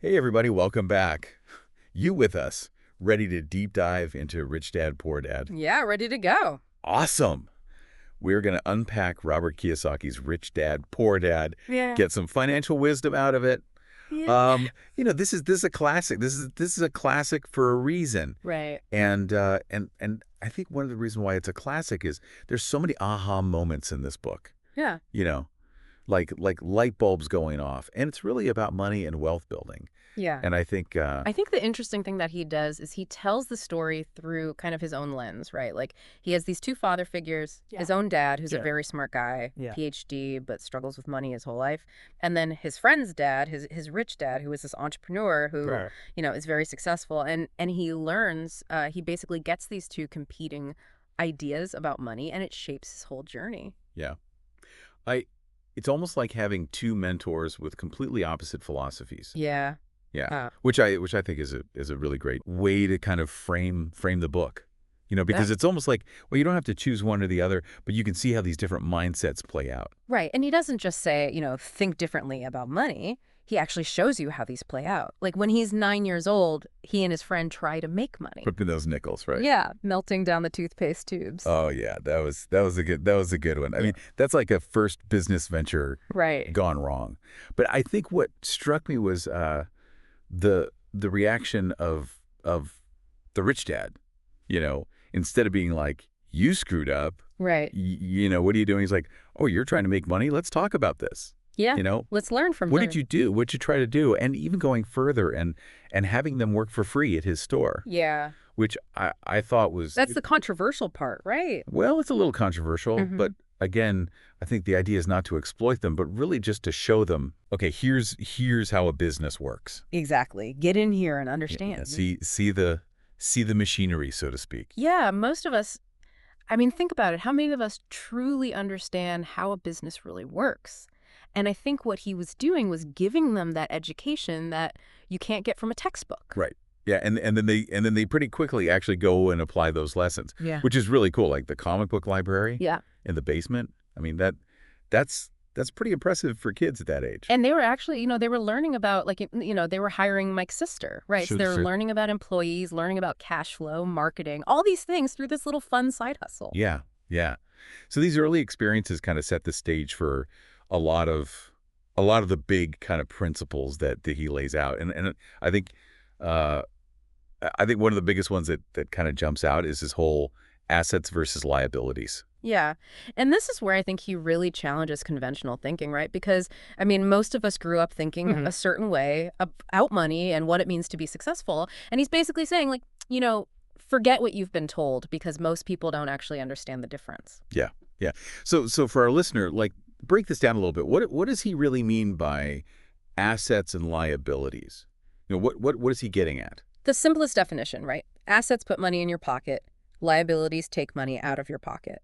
Hey everybody, welcome back. You with us, ready to deep dive into Rich Dad, Poor Dad? Yeah, ready to go. Awesome. We're going to unpack Robert Kiyosaki's Rich Dad, Poor Dad, Yeah. get some financial wisdom out of it. Yeah. This is a classic. This is a classic for a reason. Right. And I think one of the reasons why it's a classic is there's so many aha moments in this book. Yeah. You know, like light bulbs going off, and it's really about money and wealth building. Yeah. And I think I think the interesting thing that he does is he tells the story through kind of his own lens, right? Like he has these two father figures, his own dad, who's a Sure. very smart guy, Yeah. PhD, but struggles with money his whole life. And then his friend's dad, his rich dad, who is this entrepreneur who, Right. is very successful. And he learns, he basically gets these two competing ideas about money, and it shapes his whole journey. Yeah. I it's almost like having two mentors with completely opposite philosophies. Yeah. Yeah. Uh, Which I think is a really great way to kind of frame the book. Because it's almost like, well, you don't have to choose one or the other, but you can see how these different mindsets play out. Right. And he doesn't just say, think differently about money. He actually shows you how these play out. Like when he's 9 years old, he and his friend try to make money. Flipping those nickels, right? Yeah, melting down the toothpaste tubes. Oh yeah, that was a good one. I mean, that's like a first business venture Right. gone wrong. But I think what struck me was the reaction of the rich dad. Instead of being like, you screwed up, Right. what are you doing? He's like, oh, you're trying to make money? Let's talk about this. Yeah. You know, Let's learn from what her. did you do? What did you try to do? And even going further and having them work for free at his store, Yeah. which I thought was, That's the controversial part, right? well, it's a little controversial, Mhm. but again, I think the idea is not to exploit them, but really just to show them, okay, here's how a business works. Exactly. Get in here and Yeah, understand. see the machinery, so to speak. Yeah, most of us, I mean, think about it. How many of us truly understand how a business really works? And I think what he was doing was giving them that education that you can't get from a textbook. Right. Yeah, and then they pretty quickly actually go and apply those lessons, Yeah. which is really cool. Like the comic book library Yeah. in the basement. I mean, that's pretty impressive for kids at that age. And they were actually, they were learning about, like, they were hiring Mike's sister, right? Sure, So they were sure. learning about employees, learning about cash flow, marketing, all these things through this little fun side hustle. Yeah, yeah. So these early experiences kind of set the stage for a lot of the big kind of principles that he lays out. And uh, I think one of the biggest ones that kind of jumps out is his whole assets versus liabilities. Yeah. And this is where I think he really challenges conventional thinking, right? Because, I mean, most of us grew up thinking a certain way about money and what it means to be successful. And he's basically saying, like, forget what you've been told because most people don't actually understand the difference. Yeah, yeah. So for our listener, like, break this down a little bit. What does he really mean by assets and liabilities? What is he getting at? The simplest definition, right? Assets put money in your pocket. Liabilities take money out of your pocket.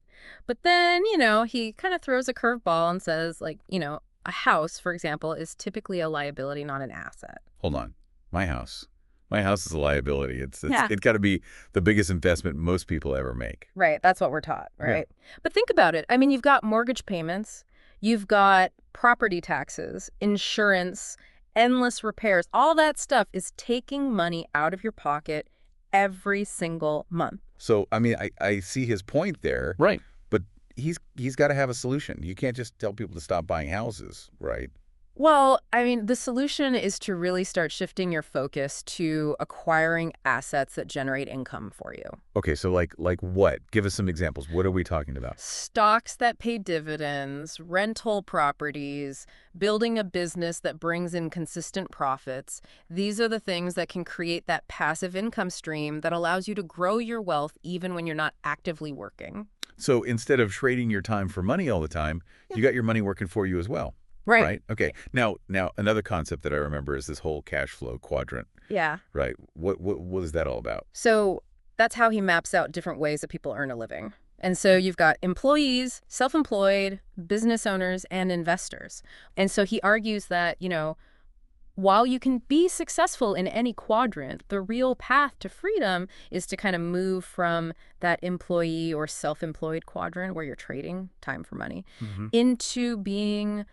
But then, he kind of throws a curveball and says, like, a house, for example, is typically a liability, not an asset. Hold on. My house is a liability. It's Yeah. got to be the biggest investment most people ever make. Right. That's what we're taught, right? But think about it. I mean, you've got mortgage payments, you've got property taxes, insurance, endless repairs. All that stuff is taking money out of your pocket every single month. So, I mean, I see his point there, Right. but he's got to have a solution. You can't just tell people to stop buying houses, right? Well, I mean, the solution is to really start shifting your focus to acquiring assets that generate income for you. Okay, so like what? Give us some examples. What are we talking about? Stocks that pay dividends, rental properties, building a business that brings in consistent profits. These are the things that can create that passive income stream that allows you to grow your wealth even when you're not actively working. So instead of trading your time for money all the time, you got your money working for you as well. Right. Okay. Now another concept that I remember is this whole cash flow quadrant. Yeah. Right. What is that all about? So that's how he maps out different ways that people earn a living. And so you've got employees, self-employed, business owners, and investors. And so he argues that, while you can be successful in any quadrant, the real path to freedom is to kind of move from that employee or self-employed quadrant where you're trading time for money into being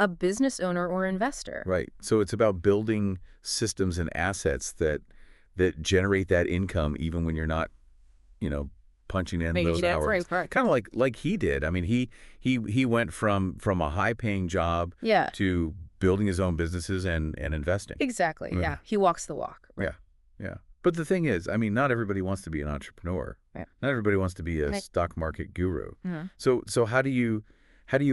a business owner or investor. Right. So it's about building systems and assets that generate that income even when you're not, you know, punching in Making those that hours. frame, correct. Kind of like he did. I mean, he went from a high-paying job Yeah, to building his own businesses and investing. exactly. Yeah. Yeah, he walks the walk. Yeah. Yeah. But the thing is, I mean, not everybody wants to be an entrepreneur. Right. Not everybody wants to be a Right. stock market guru. Mhm. So how do you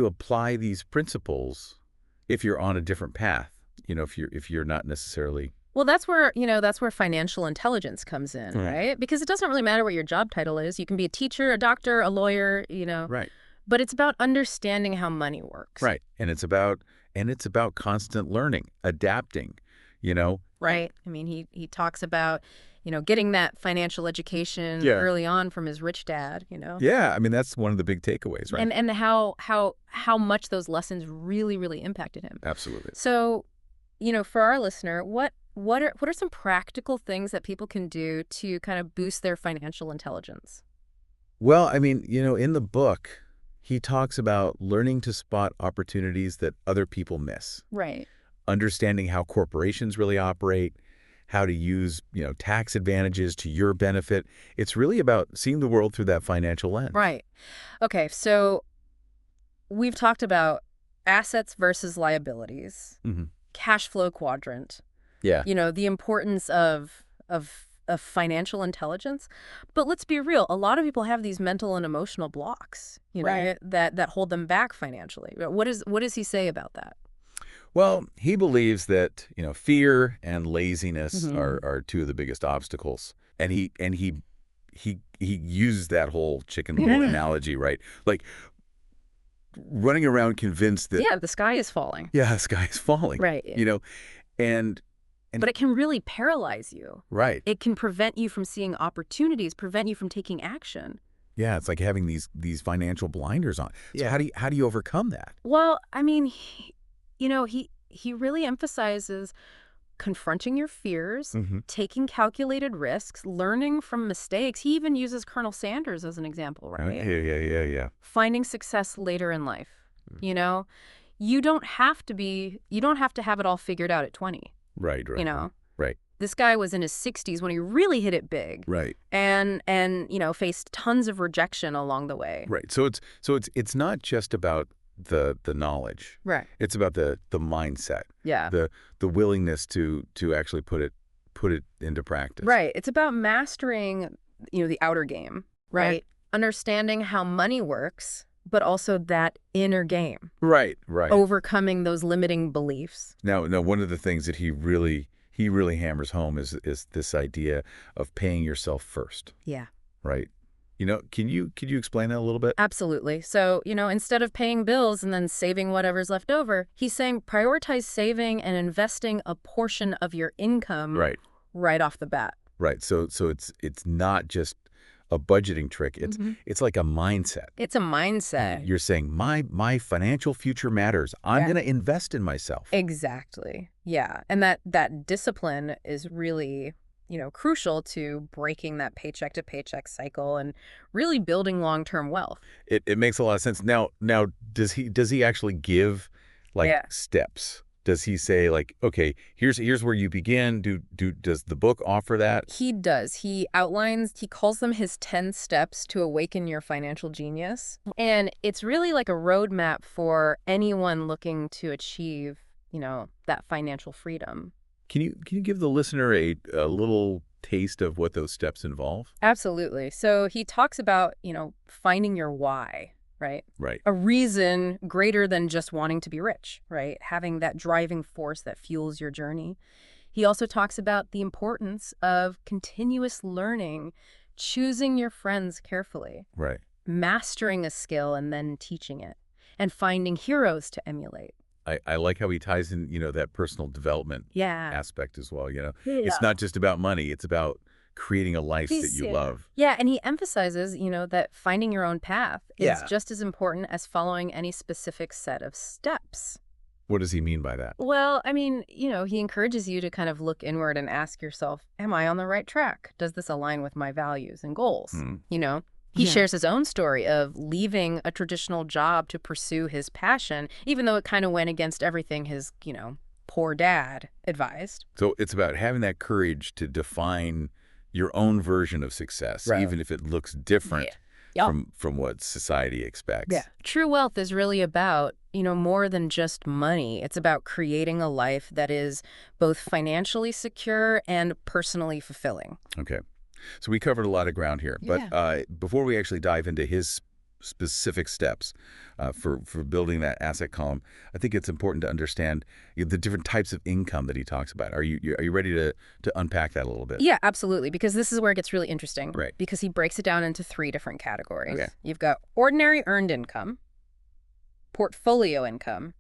apply these principles if you're on a different path? You know, if you're not necessarily Well, that's where financial intelligence comes in, Right. right? Because it doesn't really matter what your job title is. You can be a teacher, a doctor, a lawyer, right. but it's about understanding how money works. Right. And it's about constant learning, adapting, you know. Right. I mean, he talks about, getting that financial education Yeah. early on from his rich dad. Yeah, I mean that's one of the big takeaways, right? And how much those lessons really, really impacted him. Absolutely. So, for our listener, what are some practical things that people can do to kind of boost their financial intelligence? Well, I mean, in the book, he talks about learning to spot opportunities that other people miss, Right. understanding how corporations really operate, how to use, tax advantages to your benefit. It's really about seeing the world through that financial lens. Right. Okay, so we've talked about assets versus liabilities, Hmm. cash flow quadrant, Yeah. the importance of financial intelligence. But let's be real, a lot of people have these mental and emotional blocks, Right. that hold them back financially. What does he say about that? Well, he believes that, fear and laziness Mhm. are two of the biggest obstacles. And he uses that whole chicken little analogy, right? Like running around convinced that Yeah, the sky is falling. yeah, the sky is falling. Right. And But it can really paralyze you. right. It can prevent you from seeing opportunities, prevent you from taking action. Yeah, it's like having these financial blinders on. So Yeah. how do you overcome that? Well, I mean, he really emphasizes confronting your fears, Hmm. taking calculated risks, learning from mistakes. He even uses Colonel Sanders as an example, Yeah, right? yeah. Finding success later in life. Mm. You don't have to have it all figured out at 20. Right, right. You know? Right, This guy was in his 60s when he really hit it big right, and faced tons of rejection along the way. right. So it's not just about the knowledge. Right. It's about the mindset, Yeah. the willingness to actually put it into practice. Right. It's about mastering, the outer game, right? Understanding how money works, but also that inner game, Right, right. overcoming those limiting beliefs. Now, one of the things that he really hammers home is this idea of paying yourself first, Yeah. right? Can you explain that a little bit? Absolutely. So, instead of paying bills and then saving whatever's left over, he's saying prioritize saving and investing a portion of your income Right, right off the bat. right. So it's not just a budgeting trick. It's like a mindset. It's a mindset. You're saying my financial future matters. I'm Yeah. going to invest in myself. Exactly. Yeah. And that discipline is really, crucial to breaking that paycheck to paycheck cycle and really building long-term wealth. It makes a lot of sense. Now does he actually give like Yeah. steps? Does he say like, okay, here's where you begin? Does the book offer that? He does. He calls them his 10 steps to awaken your financial genius. And it's really like a roadmap for anyone looking to achieve, that financial freedom. Can you give the listener a little taste of what those steps involve? Absolutely. So he talks about, finding your why, right? Right. A reason greater than just wanting to be rich, right? Having that driving force that fuels your journey. He also talks about the importance of continuous learning, choosing your friends carefully, Right. mastering a skill and then teaching it, and finding heroes to emulate. I like how he ties in, that personal development Yeah. aspect as well, It's not just about money, it's about creating a life that you love. Yeah, and he emphasizes, that finding your own path is Yeah. just as important as following any specific set of steps. What does he mean by that? Well, I mean, he encourages you to kind of look inward and ask yourself, am I on the right track? Does this align with my values and goals? Hmm. He shares his own story of leaving a traditional job to pursue his passion, even though it kind of went against everything his, poor dad advised. So it's about having that courage to define your own version of success, Right. even if it looks different Yeah. from what society expects. True wealth is really about, more than just money. It's about creating a life that is both financially secure and personally fulfilling. Okay. So we covered a lot of ground here, but before we actually dive into his specific steps for building that asset column, I think it's important to understand the different types of income that he talks about. Are you ready to unpack that a little bit? Yeah, absolutely, because this is where it gets really interesting. Right. Because he breaks it down into 3 different categories. Okay. You've got ordinary earned income, portfolio income,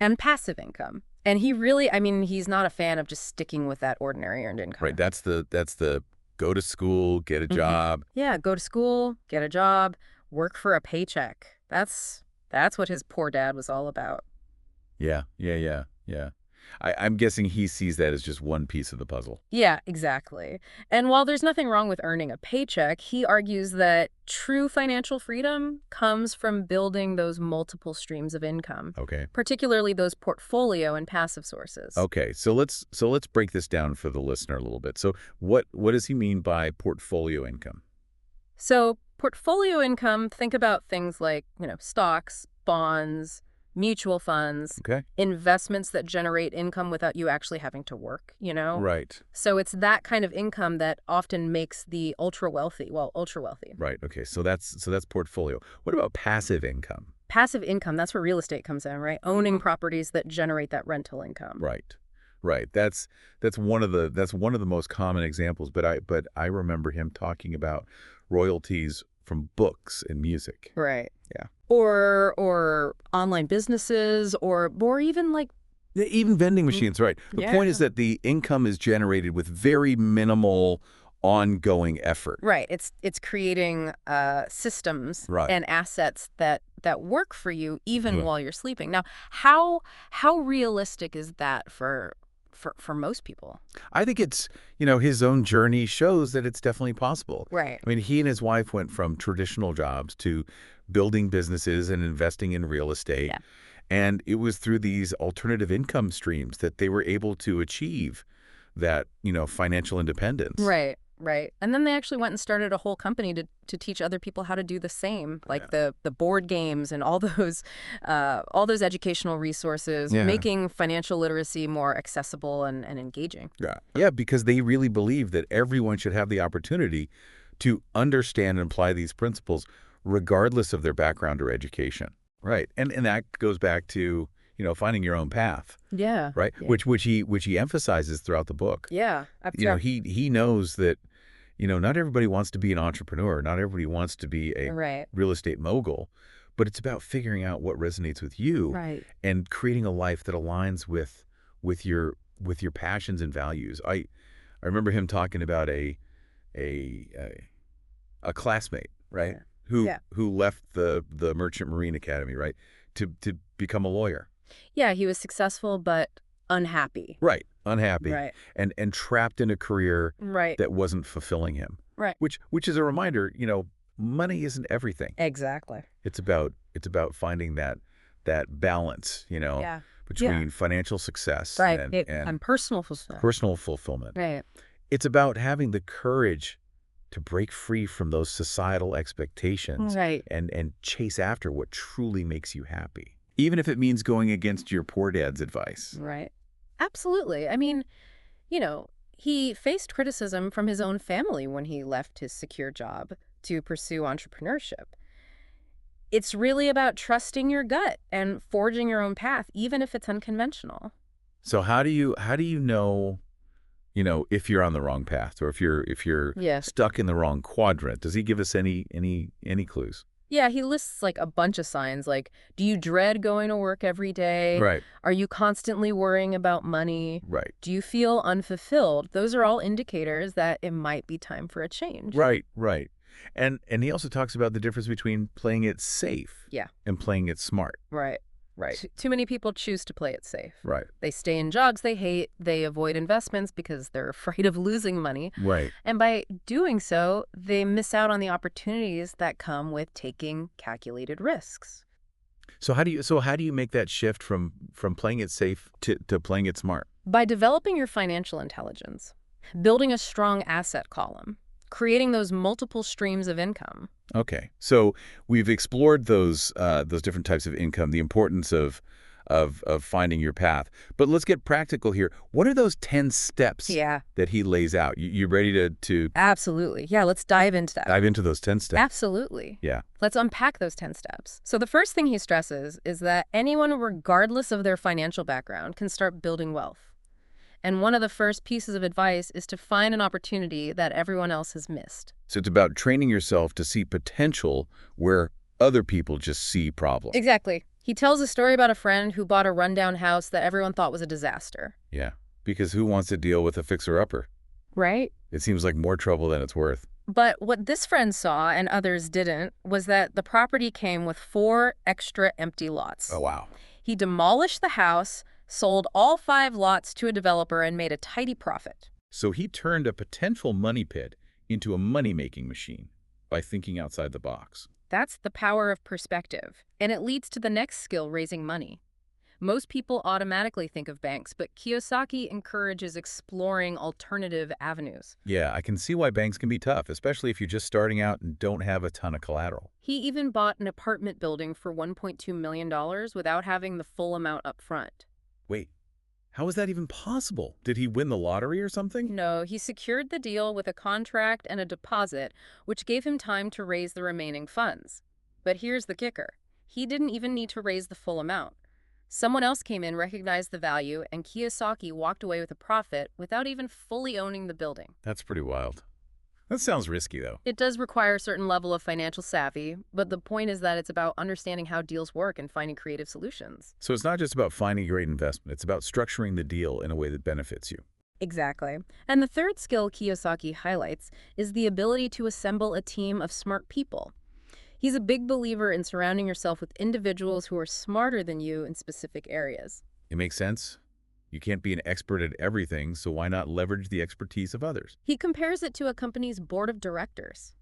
and passive income. And he really, he's not a fan of just sticking with that ordinary earned income. Right. That's the go to school, get a job. Yeah, go to school, get a job, work for a paycheck. That's what his poor dad was all about. Yeah. I'm guessing he sees that as just one piece of the puzzle. Yeah, exactly. And while there's nothing wrong with earning a paycheck, he argues that true financial freedom comes from building those multiple streams of income, Okay. particularly those portfolio and passive sources. Okay. So let's break this down for the listener a little bit. So what does he mean by portfolio income? So portfolio income, think about things like, stocks, bonds, mutual funds, Okay. investments that generate income without you actually having to work, Right. So it's that kind of income that often makes the ultra wealthy. Right. Okay. So that's portfolio. What about passive income? Passive income, that's where real estate comes in, right? Owning properties that generate that rental income. Right. Right. That's one of the most common examples, but I remember him talking about royalties from books and music. Right. Yeah. Or online businesses or even like Yeah, even vending machines, right. The point is that the income is generated with very minimal ongoing effort. right. It's creating systems Right. and assets that work for you even Yeah. while you're sleeping. Now, how realistic is that for most people? I think it's, his own journey shows that it's definitely possible. Right. I mean, he and his wife went from traditional jobs to building businesses and investing in real estate. Yeah. And it was through these alternative income streams that they were able to achieve that, financial independence. Right. Right. And then they actually went and started a whole company to teach other people how to do the same, like the board games and all those educational resources, Yeah. making financial literacy more accessible and engaging. Yeah. Yeah, because they really believe that everyone should have the opportunity to understand and apply these principles regardless of their background or education. Right. And that goes back to, finding your own path. Yeah. Right. Yeah. Which he emphasizes throughout the book. Yeah. He knows that, not everybody wants to be an entrepreneur. Not everybody wants to be a Right. real estate mogul, but it's about figuring out what resonates with you Right. and creating a life that aligns with your passions and values. I remember him talking about a classmate, right? Yeah. Who left the Merchant Marine Academy, right? To become a lawyer. Yeah, he was successful but unhappy. Right. Unhappy. Right. And trapped in a career Right. that wasn't fulfilling him. Right. Which is a reminder, money isn't everything. Exactly. It's about finding that balance, Yeah. between financial success Right. and personal fulfillment. personal fulfillment. Right. It's about having the courage to break free from those societal expectations Right. and chase after what truly makes you happy, even if it means going against your poor dad's advice. Right. Absolutely. He faced criticism from his own family when he left his secure job to pursue entrepreneurship. It's really about trusting your gut and forging your own path, even if it's unconventional. So how do you know, if you're on the wrong path or if you're Yeah. stuck in the wrong quadrant? Does he give us any clues? Yeah, he lists like a bunch of signs like, do you dread going to work every day? Right. Are you constantly worrying about money? Right. Do you feel unfulfilled? Those are all indicators that it might be time for a change. Right. And he also talks about the difference between playing it safe Yeah. and playing it smart. Right. Right. Too many people choose to play it safe. Right. They stay in jobs they hate, they avoid investments because they're afraid of losing money, Right. and by doing so, they miss out on the opportunities that come with taking calculated risks. So how do you make that shift from playing it safe to playing it smart? By developing your financial intelligence, building a strong asset column, creating those multiple streams of income. Okay. So we've explored those different types of income, the importance of finding your path. But let's get practical here. What are those 10 steps Yeah, that he lays out? You ready to absolutely. Yeah, let's dive into that. dive into those 10 steps? Absolutely. Yeah. Let's unpack those 10 steps. So the first thing he stresses is that anyone, regardless of their financial background, can start building wealth. And one of the first pieces of advice is to find an opportunity that everyone else has missed. So it's about training yourself to see potential where other people just see problems. Exactly. He tells a story about a friend who bought a rundown house that everyone thought was a disaster. Yeah. Because who wants to deal with a fixer-upper? Right? It seems like more trouble than it's worth. But what this friend saw and others didn't was that the property came with 4 extra empty lots. Oh, wow. He demolished the house, sold all 5 lots to a developer, and made a tidy profit. So he turned a potential money pit into a money-making machine by thinking outside the box. That's the power of perspective, and it leads to the next skill, raising money. Most people automatically think of banks, but Kiyosaki encourages exploring alternative avenues. Yeah, I can see why banks can be tough, especially if you're just starting out and don't have a ton of collateral. He even bought an apartment building for $1.2 million without having the full amount up front. Wait, how is that even possible? Did he win the lottery or something? No, he secured the deal with a contract and a deposit, which gave him time to raise the remaining funds. But here's the kicker. He didn't even need to raise the full amount. Someone else came in, recognized the value, and Kiyosaki walked away with a profit without even fully owning the building. That's pretty wild. That sounds risky, though. It does require a certain level of financial savvy, but the point is that it's about understanding how deals work and finding creative solutions. So it's not just about finding a great investment. It's about structuring the deal in a way that benefits you. Exactly. And the third skill Kiyosaki highlights is the ability to assemble a team of smart people. He's a big believer in surrounding yourself with individuals who are smarter than you in specific areas. It makes sense. You can't be an expert at everything, so why not leverage the expertise of others? He compares it to a company's board of directors.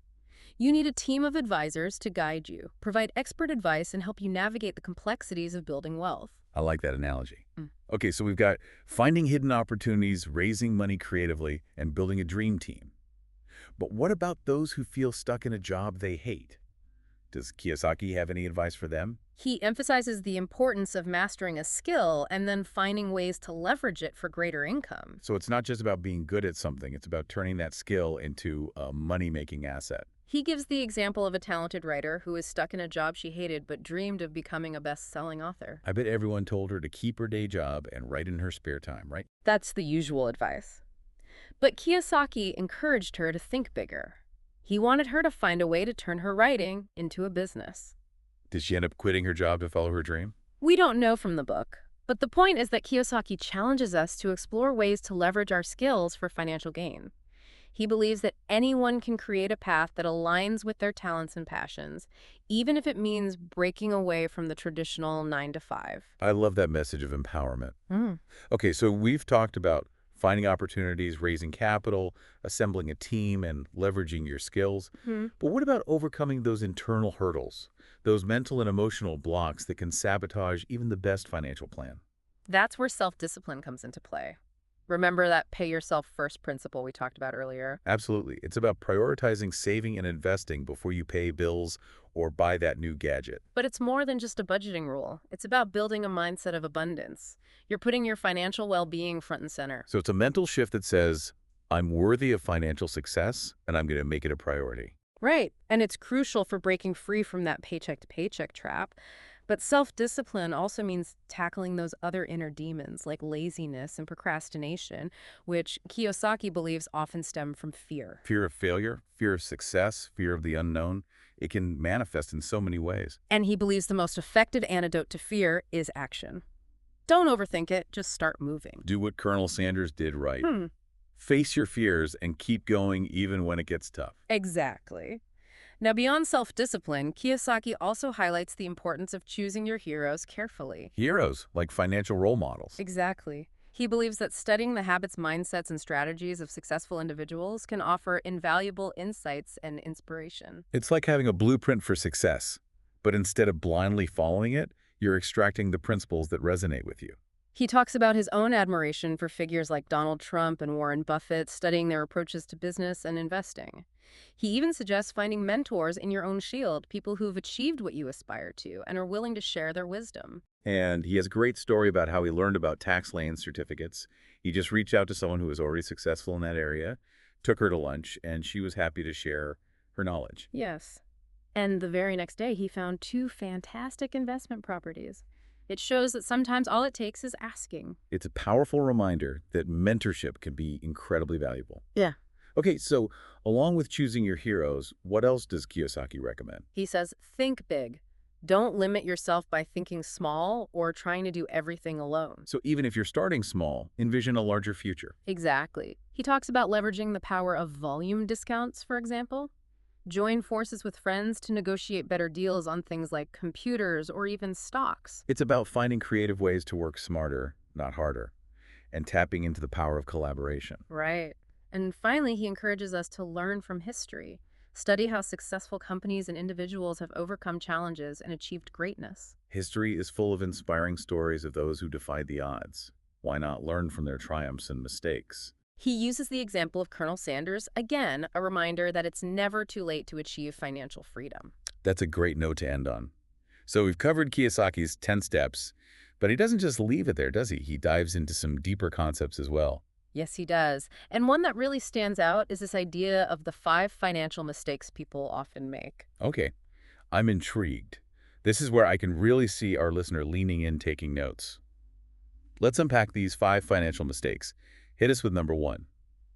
You need a team of advisors to guide you, provide expert advice, and help you navigate the complexities of building wealth. I like that analogy. Mm. Okay, so we've got finding hidden opportunities, raising money creatively, and building a dream team. But what about those who feel stuck in a job they hate? Does Kiyosaki have any advice for them? He emphasizes the importance of mastering a skill and then finding ways to leverage it for greater income. So it's not just about being good at something, it's about turning that skill into a money-making asset. He gives the example of a talented writer who is stuck in a job she hated but dreamed of becoming a best-selling author. I bet everyone told her to keep her day job and write in her spare time, right? That's the usual advice. But Kiyosaki encouraged her to think bigger. He wanted her to find a way to turn her writing into a business. Did she end up quitting her job to follow her dream? We don't know from the book, but the point is that Kiyosaki challenges us to explore ways to leverage our skills for financial gain. He believes that anyone can create a path that aligns with their talents and passions, even if it means breaking away from the traditional 9-to-5. I love that message of empowerment. Mm. Okay, so we've talked about finding opportunities, raising capital, assembling a team, and leveraging your skills. Mm-hmm. But what about overcoming those internal hurdles, those mental and emotional blocks that can sabotage even the best financial plan? That's where self-discipline comes into play. Remember that pay yourself first principle we talked about earlier? Absolutely. It's about prioritizing saving and investing before you pay bills or buy that new gadget. But it's more than just a budgeting rule. It's about building a mindset of abundance. You're putting your financial well-being front and center. So it's a mental shift that says, I'm worthy of financial success, and I'm going to make it a priority. Right. And it's crucial for breaking free from that paycheck-to-paycheck trap. But self-discipline also means tackling those other inner demons like laziness and procrastination, which Kiyosaki believes often stem from fear. Fear of failure, fear of success, fear of the unknown. It can manifest in so many ways. And he believes the most effective antidote to fear is action. Don't overthink it, just start moving. Do what Colonel Sanders did right. Hmm. Face your fears and keep going even when it gets tough. Exactly. Now, beyond self-discipline, Kiyosaki also highlights the importance of choosing your heroes carefully. Heroes, like financial role models. Exactly. He believes that studying the habits, mindsets, and strategies of successful individuals can offer invaluable insights and inspiration. It's like having a blueprint for success, but instead of blindly following it, you're extracting the principles that resonate with you. He talks about his own admiration for figures like Donald Trump and Warren Buffett, studying their approaches to business and investing. He even suggests finding mentors in your own field, people who've achieved what you aspire to and are willing to share their wisdom. And he has a great story about how he learned about tax lien certificates. He just reached out to someone who was already successful in that area, took her to lunch, and she was happy to share her knowledge. Yes. And the very next day, he found two fantastic investment properties. It shows that sometimes all it takes is asking. It's a powerful reminder that mentorship can be incredibly valuable. Yeah. Okay, so along with choosing your heroes, what else does Kiyosaki recommend? He says, think big. Don't limit yourself by thinking small or trying to do everything alone. So even if you're starting small, envision a larger future. Exactly. He talks about leveraging the power of volume discounts, for example. Join forces with friends to negotiate better deals on things like computers or even stocks. It's about finding creative ways to work smarter, not harder, and tapping into the power of collaboration. Right. And finally, he encourages us to learn from history. Study how successful companies and individuals have overcome challenges and achieved greatness. History is full of inspiring stories of those who defied the odds. Why not learn from their triumphs and mistakes? He uses the example of Colonel Sanders, again, a reminder that it's never too late to achieve financial freedom. That's a great note to end on. So we've covered Kiyosaki's 10 steps, but he doesn't just leave it there, does he? He dives into some deeper concepts as well. Yes, he does. And one that really stands out is this idea of the 5 financial mistakes people often make. Okay, I'm intrigued. This is where I can really see our listener leaning in, taking notes. Let's unpack these 5 financial mistakes. Hit us with number 1.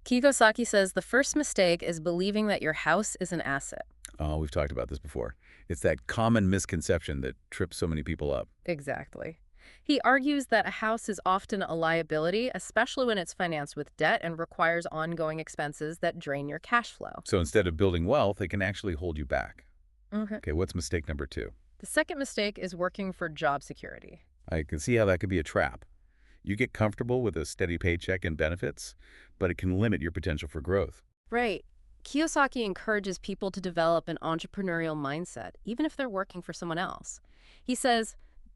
Kiyosaki says the first mistake is believing that your house is an asset. Oh, we've talked about this before. It's that common misconception that trips so many people up. Exactly. He argues that a house is often a liability, especially when it's financed with debt and requires ongoing expenses that drain your cash flow. So instead of building wealth, it can actually hold you back. Mhm. Okay, what's mistake number 2? The second mistake is working for job security. I can see how that could be a trap. You get comfortable with a steady paycheck and benefits, but it can limit your potential for growth. Right. Kiyosaki encourages people to develop an entrepreneurial mindset, even if they're working for someone else. He says,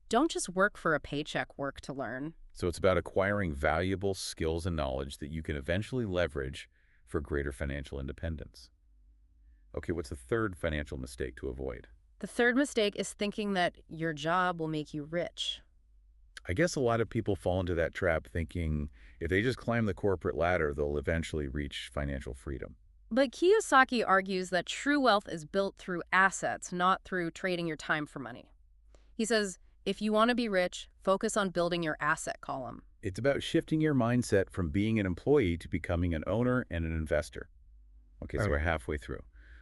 don't just work for a paycheck, work to learn. So it's about acquiring valuable skills and knowledge that you can eventually leverage for greater financial independence. Okay, what's the third financial mistake to avoid? The third mistake is thinking that your job will make you rich. I guess a lot of people fall into that trap thinking if they just climb the corporate ladder, they'll eventually reach financial freedom. But Kiyosaki argues that true wealth is built through assets, not through trading your time for money. He says, if you want to be rich, focus on building your asset column. It's about shifting your mindset from being an employee to becoming an owner and an investor. Okay, so we're halfway through.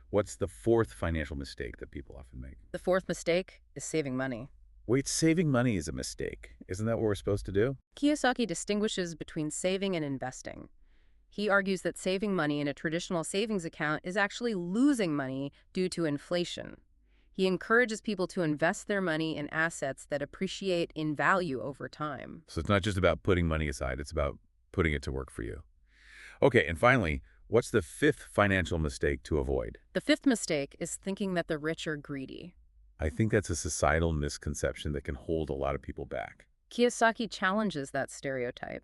What's the fourth financial mistake that people often make? The fourth mistake is saving money. Wait, saving money is a mistake. Isn't that what we're supposed to do? Kiyosaki distinguishes between saving and investing. He argues that saving money in a traditional savings account is actually losing money due to inflation. He encourages people to invest their money in assets that appreciate in value over time. So it's not just about putting money aside, it's about putting it to work for you. Okay, and finally, what's the fifth financial mistake to avoid? The fifth mistake is thinking that the rich are greedy. I think that's a societal misconception that can hold a lot of people back. Kiyosaki challenges that stereotype.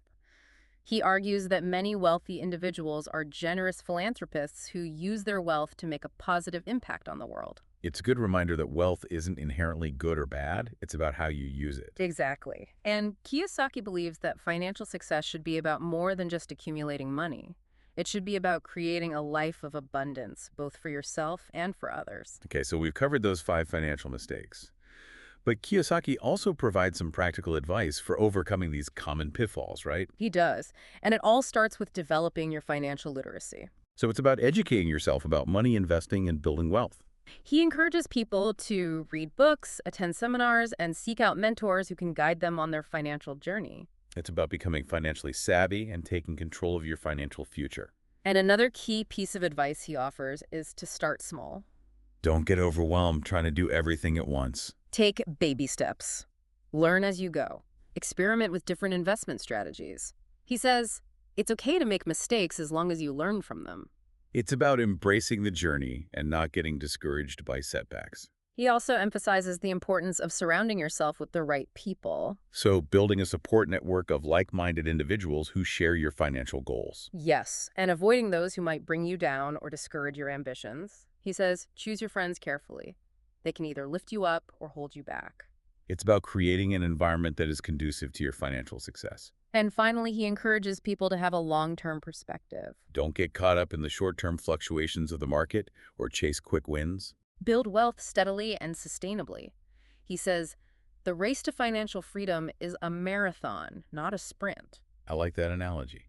He argues that many wealthy individuals are generous philanthropists who use their wealth to make a positive impact on the world. It's a good reminder that wealth isn't inherently good or bad. It's about how you use it. Exactly. And Kiyosaki believes that financial success should be about more than just accumulating money. It should be about creating a life of abundance, both for yourself and for others. Okay, so we've covered those 5 financial mistakes. But Kiyosaki also provides some practical advice for overcoming these common pitfalls, right? He does. And it all starts with developing your financial literacy. So it's about educating yourself about money, investing, and building wealth. He encourages people to read books, attend seminars, and seek out mentors who can guide them on their financial journey. It's about becoming financially savvy and taking control of your financial future. And another key piece of advice he offers is to start small. Don't get overwhelmed trying to do everything at once. Take baby steps. Learn as you go. Experiment with different investment strategies. He says, it's okay to make mistakes as long as you learn from them. It's about embracing the journey and not getting discouraged by setbacks. He also emphasizes the importance of surrounding yourself with the right people. So building a support network of like-minded individuals who share your financial goals. Yes, and avoiding those who might bring you down or discourage your ambitions. He says, choose your friends carefully. They can either lift you up or hold you back. It's about creating an environment that is conducive to your financial success. And finally, he encourages people to have a long-term perspective. Don't get caught up in the short-term fluctuations of the market or chase quick wins. Build wealth steadily and sustainably. He says, the race to financial freedom is a marathon, not a sprint. I like that analogy.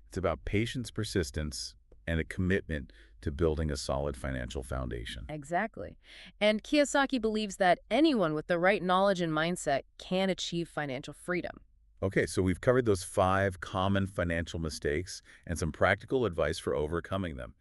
It's about patience, persistence, and a commitment to building a solid financial foundation. Exactly. And Kiyosaki believes that anyone with the right knowledge and mindset can achieve financial freedom. Okay, so we've covered those 5 common financial mistakes and some practical advice for overcoming them.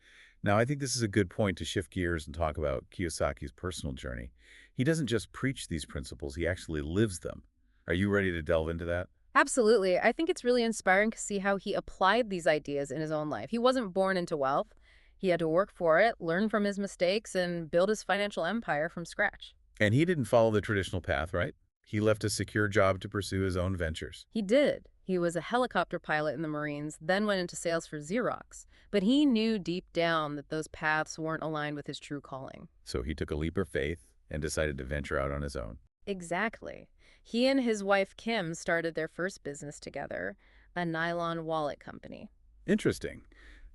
Now, I think this is a good point to shift gears and talk about Kiyosaki's personal journey. He doesn't just preach these principles, he actually lives them. Are you ready to delve into that? Absolutely. I think it's really inspiring to see how he applied these ideas in his own life. He wasn't born into wealth. He had to work for it, learn from his mistakes, and build his financial empire from scratch. And he didn't follow the traditional path, right? He left a secure job to pursue his own ventures. He did. He was a helicopter pilot in the Marines, then went into sales for Xerox. But he knew deep down that those paths weren't aligned with his true calling. So he took a leap of faith and decided to venture out on his own. Exactly. He and his wife Kim started their first business together, a nylon wallet company. Interesting.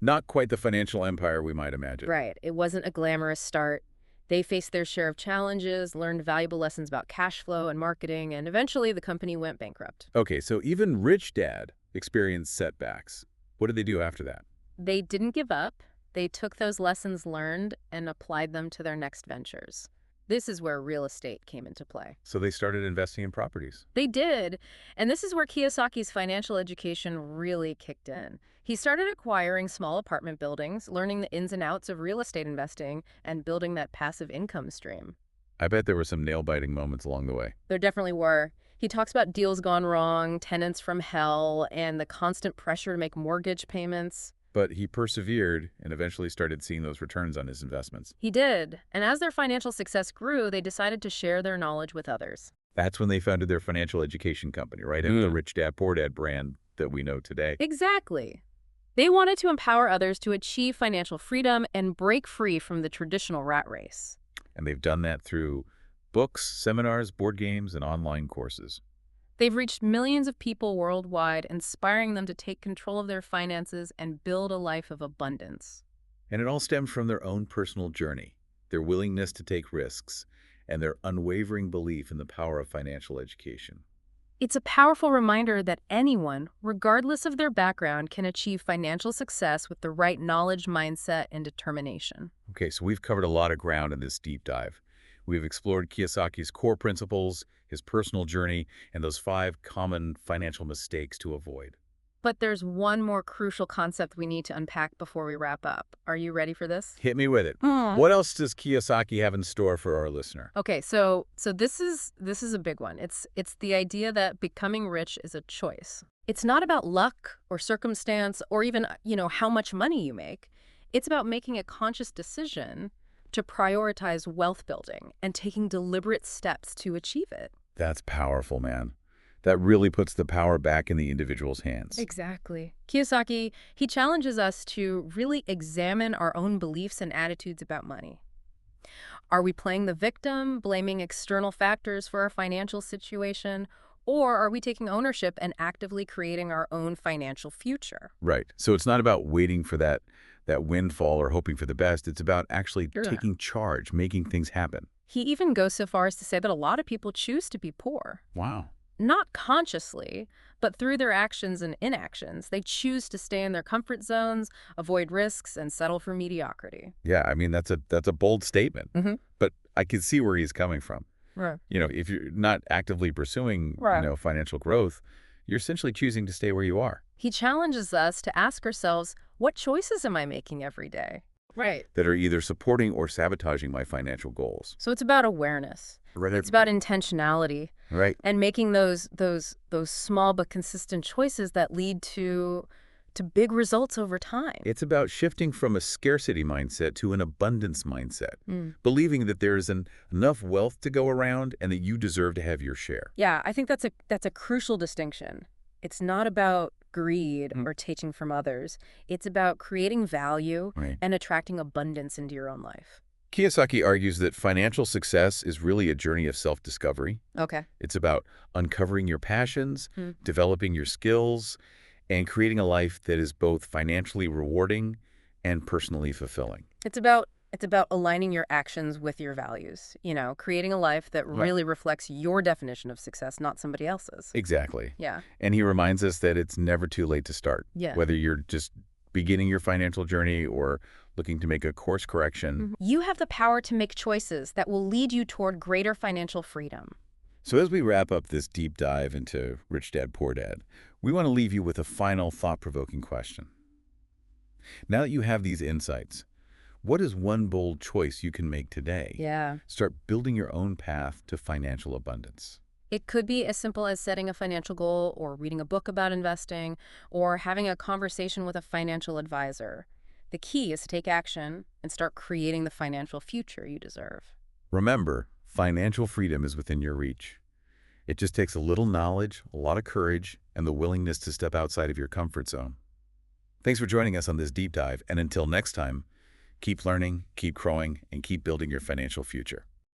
Not quite the financial empire we might imagine. Right. It wasn't a glamorous start. They faced their share of challenges, learned valuable lessons about cash flow and marketing, and eventually the company went bankrupt. Okay, so even Rich Dad experienced setbacks. What did they do after that? They didn't give up. They took those lessons learned and applied them to their next ventures. This is where real estate came into play. So they started investing in properties. They did. And this is where Kiyosaki's financial education really kicked in. He started acquiring small apartment buildings, learning the ins and outs of real estate investing, and building that passive income stream. I bet there were some nail-biting moments along the way. There definitely were. He talks about deals gone wrong, tenants from hell, and the constant pressure to make mortgage payments. But he persevered and eventually started seeing those returns on his investments. He did. And as their financial success grew, they decided to share their knowledge with others. That's when they founded their financial education company, right? And the Rich Dad, Poor Dad brand that we know today. Exactly. They wanted to empower others to achieve financial freedom and break free from the traditional rat race. And they've done that through books, seminars, board games, and online courses. They've reached millions of people worldwide, inspiring them to take control of their finances and build a life of abundance. And it all stemmed from their own personal journey, their willingness to take risks, and their unwavering belief in the power of financial education. It's a powerful reminder that anyone, regardless of their background, can achieve financial success with the right knowledge, mindset, and determination. Okay, so we've covered a lot of ground in this deep dive. We've explored Kiyosaki's core principles, his personal journey, and those 5 common financial mistakes to avoid. But there's one more crucial concept we need to unpack before we wrap up. Are you ready for this? Hit me with it. What else does Kiyosaki have in store for our listener? Okay, so this is a big one. It's the idea that becoming rich is a choice. It's not about luck or circumstance or even, how much money you make. It's about making a conscious decision to prioritize wealth building and taking deliberate steps to achieve it. That's powerful, man. That really puts the power back in the individual's hands. Exactly. Kiyosaki, he challenges us to really examine our own beliefs and attitudes about money. Are we playing the victim, blaming external factors for our financial situation, or are we taking ownership and actively creating our own financial future? Right. So it's not about waiting for that windfall or hoping for the best. It's about actually taking charge, making things happen. He even goes so far as to say that a lot of people choose to be poor. Wow. Not consciously, but through their actions and inactions. They choose to stay in their comfort zones, avoid risks, and settle for mediocrity. Yeah, I mean, that's a bold statement. But I can see where he's coming from. Right. If you're not actively pursuing, financial growth, you're essentially choosing to stay where you are. He challenges us to ask ourselves, what choices am I making every day? Right. that are either supporting or sabotaging my financial goals. So it's about awareness. Right. It's about intentionality Right. and making those small but consistent choices that lead to big results over time. It's about shifting from a scarcity mindset to an abundance mindset, Mm. believing that there is enough wealth to go around and that you deserve to have your share. Yeah, I think that's a crucial distinction. It's not about greed or taking from others. It's about creating value Right. and attracting abundance into your own life. Kiyosaki argues that financial success is really a journey of self-discovery. Okay. It's about uncovering your passions, Hmm. developing your skills, and creating a life that is both financially rewarding and personally fulfilling. It's about aligning your actions with your values, creating a life that Right. really reflects your definition of success, not somebody else's. Exactly. Yeah. And he reminds us that it's never too late to start, Yeah. whether you're just beginning your financial journey or looking to make a course correction. You have the power to make choices that will lead you toward greater financial freedom. So as we wrap up this deep dive into Rich Dad, Poor Dad, we want to leave you with a final thought-provoking question. Now that you have these insights, what is one bold choice you can make today? Yeah. Start building your own path to financial abundance. It could be as simple as setting a financial goal or reading a book about investing or having a conversation with a financial advisor. The key is to take action and start creating the financial future you deserve. Remember, financial freedom is within your reach. It just takes a little knowledge, a lot of courage, and the willingness to step outside of your comfort zone. Thanks for joining us on this deep dive, and until next time, keep learning, keep growing, and keep building your financial future.